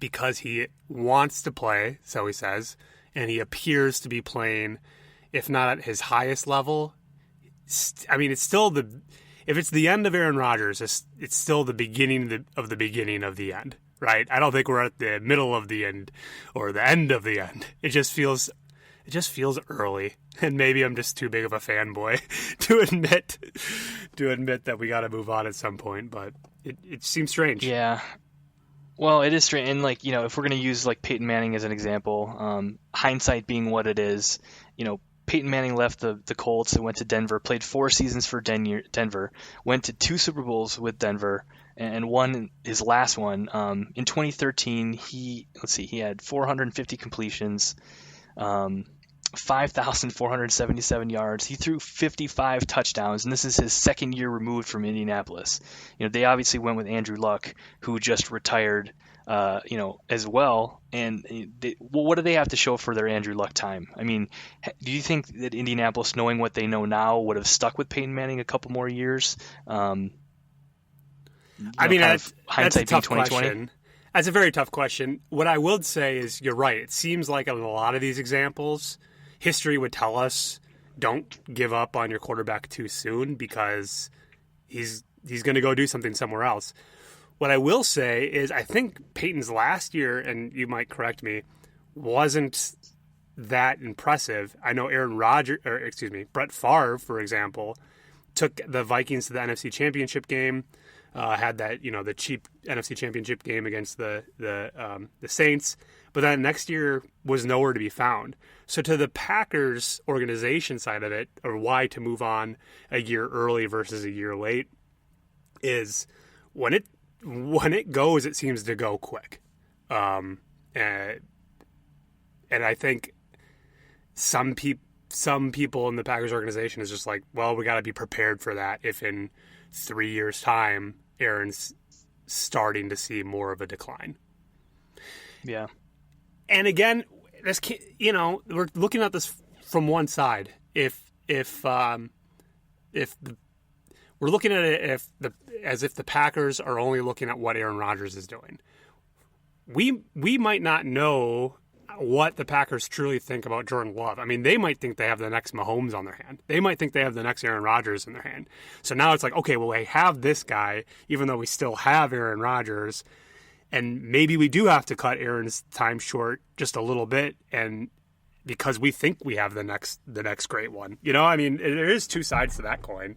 because he wants to play, so he says, and he appears to be playing, if not at his highest level. I mean, it's still if it's the end of Aaron Rodgers, it's still the beginning of the beginning of the end, right? I don't think we're at the middle of the end or the end of the end. It just feels early, and maybe I'm just too big of a fanboy to admit that we got to move on at some point. But it seems strange. Yeah. Well, it is strange, and if we're going to use Peyton Manning as an example, hindsight being what it is, Peyton Manning left the Colts and went to Denver, played 4 seasons for Denver, went to 2 Super Bowls with Denver, and won his last one. In 2013, he had 450 completions, 5,477 yards. He threw 55 touchdowns, and this is his second year removed from Indianapolis. They obviously went with Andrew Luck, who just retired, as well. And what do they have to show for their Andrew Luck time? I mean, do you think that Indianapolis, knowing what they know now, would have stuck with Peyton Manning a couple more years? That's a tough question. That's a very tough question. What I will say is you're right. It seems like in a lot of these examples, history would tell us don't give up on your quarterback too soon because he's going to go do something somewhere else. What I will say is I think Peyton's last year, and you might correct me, wasn't that impressive. I know Brett Favre, for example, took the Vikings to the NFC Championship game, had that, the cheap NFC Championship game against the Saints, but then next year was nowhere to be found. So to the Packers organization side of it, or why to move on a year early versus a year late, is when it goes, it seems to go quick. And I think some people in the Packers organization is just like, well, we got to be prepared for that if in 3 years' time Aaron's starting to see more of a decline. Yeah. And again, we're looking at this from one side. If we're looking at it as if the Packers are only looking at what Aaron Rodgers is doing, we might not know what the Packers truly think about Jordan Love. I mean, they might think they have the next Mahomes on their hand. They might think they have the next Aaron Rodgers in their hand. So now it's like, okay, well, they have this guy, even though we still have Aaron Rodgers, and maybe we do have to cut Aaron's time short just a little bit, and because we think we have the next great one. I mean, there is two sides to that coin.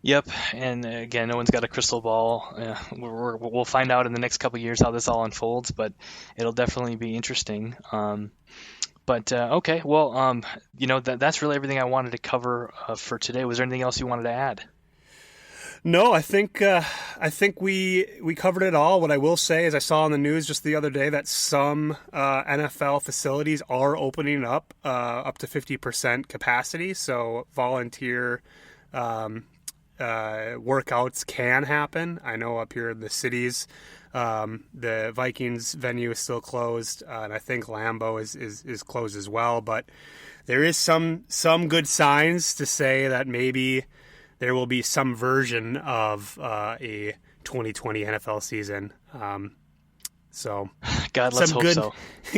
Yep, and again, no one's got a crystal ball. We'll find out in the next couple of years how this all unfolds, but it'll definitely be interesting. Okay, well, that's really everything I wanted to cover for today. Was there anything else you wanted to add? No, I think we covered it all. What I will say is I saw on the news just the other day that some NFL facilities are opening up to 50% capacity, so volunteer workouts can happen. I know up here in the cities, the Vikings venue is still closed, and I think Lambeau is closed as well. But there is some good signs to say that maybe there will be some version of a 2020 NFL season. So God, let's hope so.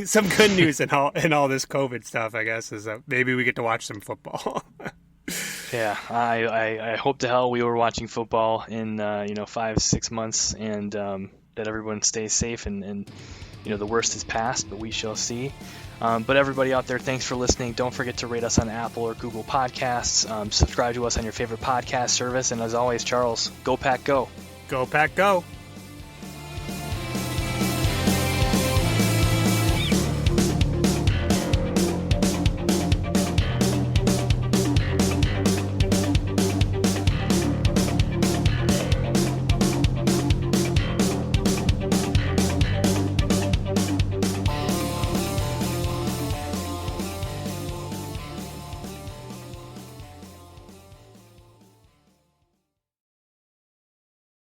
Some good news in all this COVID stuff, I guess, is that maybe we get to watch some football. Yeah, I hope to hell we were watching football in 5-6 months, and that everyone stays safe and the worst is past, but we shall see. But everybody out there, thanks for listening. Don't forget to rate us on Apple or Google Podcasts. Subscribe to us on your favorite podcast service, and as always, Charles, go Pack, go. Go Pack, go.